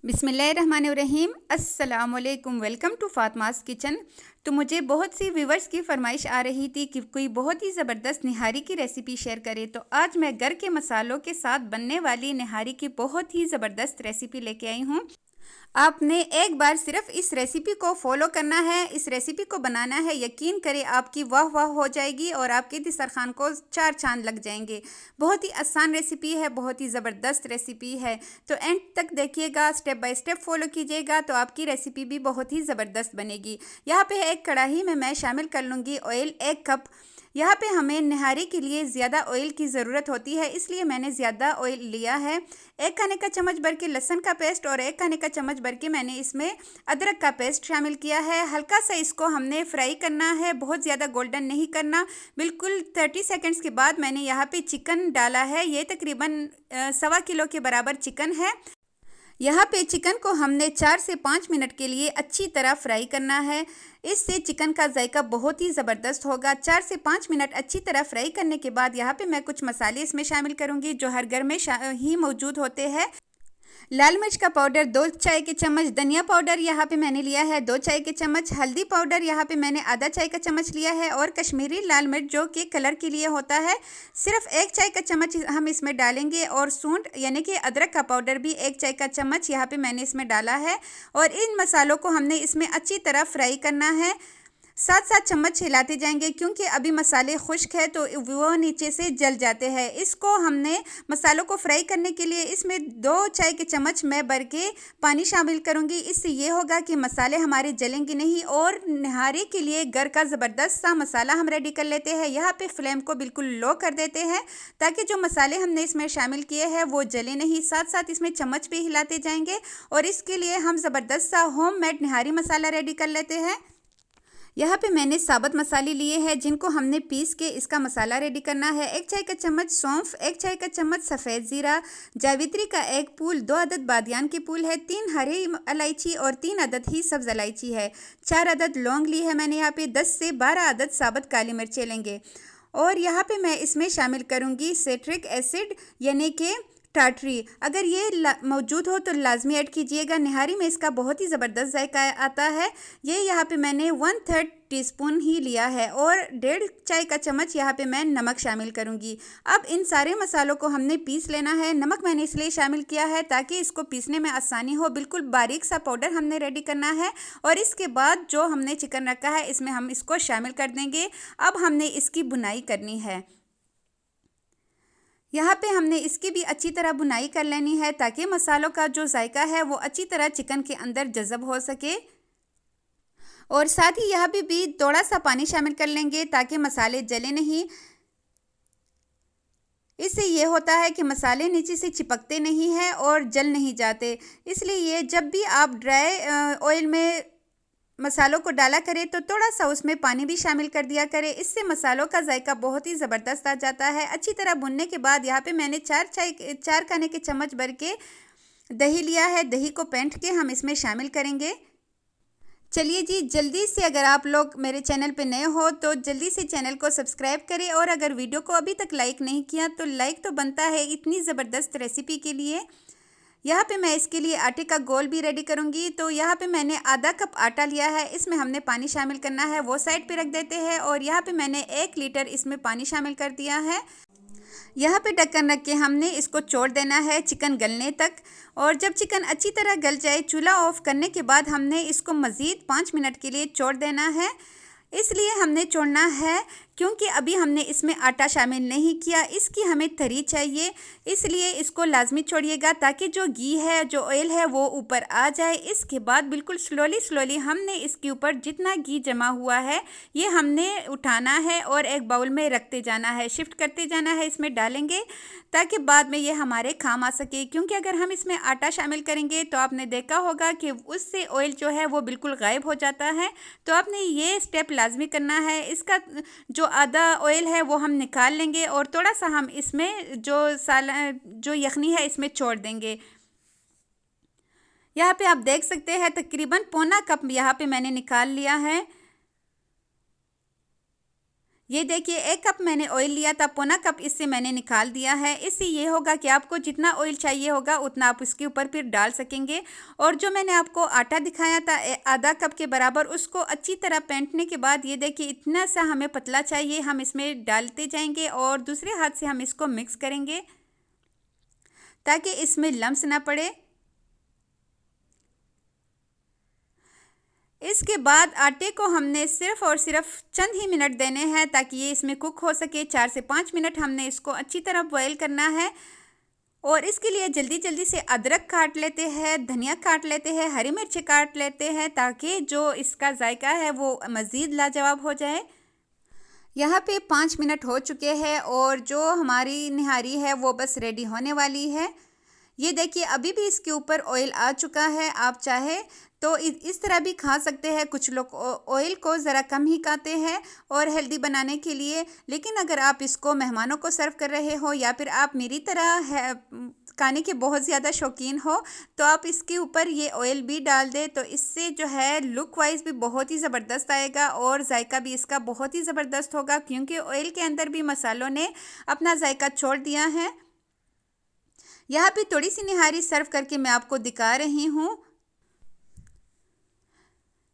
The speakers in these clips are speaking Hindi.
बिस्मिल्लाहिर्रहमानिर्रहीम। अस्सलामुअलैकुम। Welcome to Fatima's kitchen. तो मुझे बहुत सी व्यूवर्स की फरमाइश आ रही थी कि कोई बहुत ही ज़बरदस्त निहारी की रेसिपी शेयर करे, तो आज मैं घर के मसालों के साथ बनने वाली निहारी की बहुत ही ज़बरदस्त रेसिपी लेके आई हूँ। आपने एक बार सिर्फ इस रेसिपी को फॉलो करना है, इस रेसिपी को बनाना है। यकीन करें आपकी वाह वाह हो जाएगी और आपके दस्तरखान को चार चांद लग जाएंगे। बहुत ही आसान रेसिपी है, बहुत ही ज़बरदस्त रेसिपी है। तो एंड तक देखिएगा, स्टेप बाय स्टेप फॉलो कीजिएगा तो आपकी रेसिपी भी बहुत ही ज़बरदस्त बनेगी। यहाँ पे एक कढ़ाई में मैं शामिल कर लूँगी ऑयल 1 कप। यहाँ पे हमें निहारी के लिए ज़्यादा ऑयल की ज़रूरत होती है, इसलिए मैंने ज़्यादा ऑयल लिया है। 1 खाने का चम्मच भर के लहसुन का पेस्ट और 1 खाने का चम्मच भर के मैंने इसमें अदरक का पेस्ट शामिल किया है। हल्का सा इसको हमने फ्राई करना है, बहुत ज़्यादा गोल्डन नहीं करना। बिल्कुल 30 सेकंड्स के बाद मैंने यहाँ पे चिकन डाला है। ये तकरीबन 1.25 किलो के बराबर चिकन है। यहाँ पे चिकन को हमने 4 से 5 मिनट के लिए अच्छी तरह फ्राई करना है। इससे चिकन का जायका बहुत ही ज़बरदस्त होगा। 4 से 5 मिनट अच्छी तरह फ्राई करने के बाद यहाँ पे मैं कुछ मसाले इसमें शामिल करूँगी जो हर घर में ही मौजूद होते हैं। लाल मिर्च का पाउडर 2 चाय के चम्मच, धनिया पाउडर यहाँ पे मैंने लिया है 2 चाय के चम्मच, हल्दी पाउडर यहाँ पे मैंने आधा चाय का चम्मच लिया है और कश्मीरी लाल मिर्च जो कि कलर के लिए होता है सिर्फ 1 चाय का चम्मच हम इसमें डालेंगे। और सूंठ यानी कि अदरक का पाउडर भी 1 चाय का चम्मच यहाँ पे मैंने इसमें डाला है। और इन मसालों को हमने इसमें अच्छी तरह फ्राई करना है। साथ साथ चम्मच हिलाते जाएंगे क्योंकि अभी मसाले खुश्क है तो वो नीचे से जल जाते हैं। इसको हमने मसालों को फ्राई करने के लिए इसमें 2 चाय के चम्मच मैं भर के पानी शामिल करूंगी। इससे ये होगा कि मसाले हमारे जलेंगे नहीं और निहारी के लिए घर का ज़बरदस्त सा मसाला हम रेडी कर लेते हैं। यहाँ पे फ्लेम को बिल्कुल लो कर देते हैं ताकि जो मसाले हमने इसमें शामिल किए हैं वो जले नहीं। साथ साथ इसमें चम्मच भी हिलाते जाएंगे और इसके लिए हम ज़बरदस्त सा होममेड निहारी मसाला रेडी कर लेते हैं। यहाँ पे मैंने साबुत मसाले लिए हैं जिनको हमने पीस के इसका मसाला रेडी करना है। 1 चाय का चम्मच सौंफ, 1 चाय का चम्मच सफ़ेद ज़ीरा, जावित्री का 1 फूल, 2 अदद बादियान के फूल है, 3 हरी इलायची और 3 अदद ही सब्ज़ इलायची है, 4 अदद लौंग ली है मैंने। यहाँ पे 10 से 12 अदद साबुत काली मिर्चें लेंगे। और यहाँ पे मैं इसमें शामिल करूँगी सिट्रिक एसिड यानी कि टाटरी। अगर ये मौजूद हो तो लाजमी ऐड कीजिएगा, निहारी में इसका बहुत ही ज़बरदस्त जायका आता है। ये यहाँ पे मैंने 1/3 टीस्पून ही लिया है और 1.5 चाय का चम्मच यहाँ पे मैं नमक शामिल करूँगी। अब इन सारे मसालों को हमने पीस लेना है। नमक मैंने इसलिए शामिल किया है ताकि इसको पीसने में आसानी हो। बिल्कुल बारीक सा पाउडर हमने रेडी करना है और इसके बाद जो हमने चिकन रखा है इसमें हम इसको शामिल कर देंगे। अब हमने इसकी बुनाई करनी है। यहाँ पे हमने इसकी भी अच्छी तरह बुनाई कर लेनी है ताकि मसालों का जो जायका है वो अच्छी तरह चिकन के अंदर जज़ब हो सके। और साथ ही यहाँ पे भी थोड़ा सा पानी शामिल कर लेंगे ताकि मसाले जले नहीं। इससे ये होता है कि मसाले नीचे से चिपकते नहीं हैं और जल नहीं जाते। इसलिए जब भी आप ड्राई ऑयल में मसालों को डाला करें तो थोड़ा सा उसमें पानी भी शामिल कर दिया करें। इससे मसालों का जायका बहुत ही ज़बरदस्त आ जाता है। अच्छी तरह भुनने के बाद यहाँ पे मैंने 4 खाने के चम्मच भर के दही लिया है। दही को फेंट के हम इसमें शामिल करेंगे। चलिए जी, जल्दी से अगर आप लोग मेरे चैनल पे नए हो तो जल्दी से चैनल को सब्सक्राइब करें और अगर वीडियो को अभी तक लाइक नहीं किया तो लाइक तो बनता है इतनी ज़बरदस्त रेसिपी के लिए। यहाँ पे मैं इसके लिए आटे का गोल भी रेडी करूँगी। तो यहाँ पे मैंने आधा कप आटा लिया है, इसमें हमने पानी शामिल करना है, वो साइड पे रख देते हैं। और यहाँ पे मैंने 1 लीटर इसमें पानी शामिल कर दिया है। यहाँ पे ढक्कन रख के हमने इसको छोड़ देना है चिकन गलने तक। और जब चिकन अच्छी तरह गल जाए, चूल्हा ऑफ करने के बाद हमने इसको मज़ीद 5 मिनट के लिए छोड़ देना है। इसलिए हमने छोड़ना है क्योंकि अभी हमने इसमें आटा शामिल नहीं किया, इसकी हमें तरी चाहिए। इसलिए इसको लाजमी छोड़िएगा ताकि जो घी है, जो ऑयल है वो ऊपर आ जाए। इसके बाद बिल्कुल स्लोली हमने इसके ऊपर जितना घी जमा हुआ है ये हमने उठाना है और एक बाउल में रखते जाना है, शिफ्ट करते जाना है, इसमें डालेंगे ताकि बाद में ये हमारे काम आ सके। क्योंकि अगर हम इसमें आटा शामिल करेंगे तो आपने देखा होगा कि उससे ऑयल जो है वो बिल्कुल गायब हो जाता है। तो आपने ये स्टेप लाजमी करना है। इसका जो आधा ऑयल है वो हम निकाल लेंगे और थोड़ा सा हम इसमें जो यखनी है इसमें छोड़ देंगे। यहाँ पे आप देख सकते हैं तकरीबन 1/4 कप यहाँ पे मैंने निकाल लिया है। ये देखिए 1 कप मैंने ऑयल लिया था, पौना कप इससे मैंने निकाल दिया है। इससे ये होगा कि आपको जितना ऑयल चाहिए होगा उतना आप इसके ऊपर फिर डाल सकेंगे। और जो मैंने आपको आटा दिखाया था आधा कप के बराबर, उसको अच्छी तरह फेंटने के बाद ये देखिए इतना सा हमें पतला चाहिए, हम इसमें डालते जाएंगे और दूसरे हाथ से हम इसको मिक्स करेंगे ताकि इसमें लम्स ना पड़े। इसके बाद आटे को हमने सिर्फ और सिर्फ चंद ही मिनट देने हैं ताकि ये इसमें कुक हो सके। 4 से 5 मिनट हमने इसको अच्छी तरह बॉईल करना है। और इसके लिए जल्दी जल्दी से अदरक काट लेते हैं, धनिया काट लेते हैं, हरी मिर्च काट लेते हैं ताकि जो इसका जायका है वो मज़ीद लाजवाब हो जाए। यहाँ पे 5 मिनट हो चुके हैं और जो हमारी निहारी है वो बस रेडी होने वाली है। ये देखिए अभी भी इसके ऊपर ऑयल आ चुका है। आप चाहे तो इस तरह भी खा सकते हैं। कुछ लोग ऑयल को ज़रा कम ही खाते हैं और हेल्दी बनाने के लिए, लेकिन अगर आप इसको मेहमानों को सर्व कर रहे हो या फिर आप मेरी तरह है खाने के बहुत ज़्यादा शौकीन हो तो आप इसके ऊपर ये ऑयल भी डाल दें, तो इससे जो है लुक वाइज भी बहुत ही ज़बरदस्त आएगा और जायका भी इसका बहुत ही ज़बरदस्त होगा क्योंकि ऑयल के अंदर भी मसालों ने अपना जायका छोड़ दिया है। यहाँ पे थोड़ी सी निहारी सर्व करके मैं आपको दिखा रही हूँ।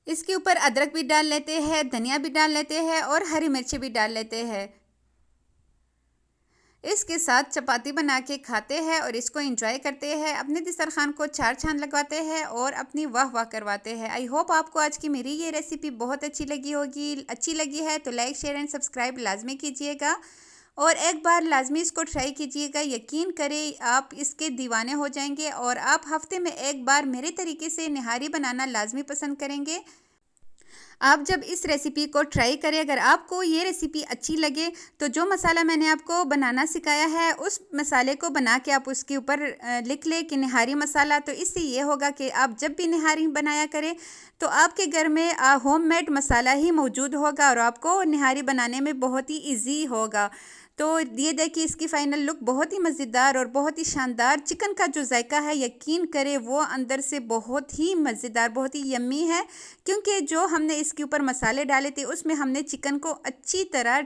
इसके ऊपर अदरक भी डाल लेते हैं, धनिया भी डाल लेते हैं और हरी मिर्ची भी डाल लेते हैं। इसके साथ चपाती बना के खाते हैं और इसको एंजॉय करते हैं, अपने दस्तरखान को 4 चांद लगवाते हैं और अपनी वाह वाह करवाते हैं। आई होप आपको आज की मेरी ये रेसिपी बहुत अच्छी लगी होगी। अच्छी लगी है तो लाइक शेयर एंड सब्सक्राइब लाजमी कीजिएगा और एक बार लाजमी इसको ट्राई कीजिएगा। यकीन करें आप इसके दीवाने हो जाएंगे और आप हफ्ते में एक बार मेरे तरीके से निहारी बनाना लाजमी पसंद करेंगे। आप जब इस रेसिपी को ट्राई करें, अगर आपको ये रेसिपी अच्छी लगे तो जो मसाला मैंने आपको बनाना सिखाया है उस मसाले को बना के आप उसके ऊपर लिख लें कि निहारी मसाला। तो इससे ये होगा कि आप जब भी निहारी बनाया करें तो आपके घर में होममेड मसाला ही मौजूद होगा और आपको निहारी बनाने में बहुत ही ईजी होगा। तो ये देखिए इसकी फ़ाइनल लुक बहुत ही मज़ेदार और बहुत ही शानदार। चिकन का जो जायका है यकीन करें वो अंदर से बहुत ही मज़ेदार, बहुत ही यम्मी है क्योंकि जो हमने इसके ऊपर मसाले डाले थे उसमें हमने चिकन को अच्छी तरह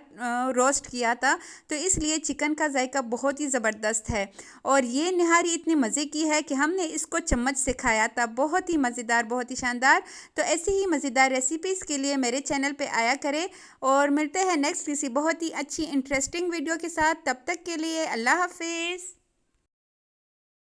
रोस्ट किया था, तो इसलिए चिकन का जायका बहुत ही ज़बरदस्त है। और ये निहारी इतनी मज़े की है कि हमने इसको चम्मच से खाया था। बहुत ही मज़ेदार, बहुत ही शानदार। तो ऐसी ही मज़ेदार रेसिपीज़ के लिए मेरे चैनल पे आया करें और मिलते हैं नेक्स्ट किसी बहुत ही अच्छी इंटरेस्टिंग वीडियो के साथ। तब तक के लिए अल्लाह हाफिज़।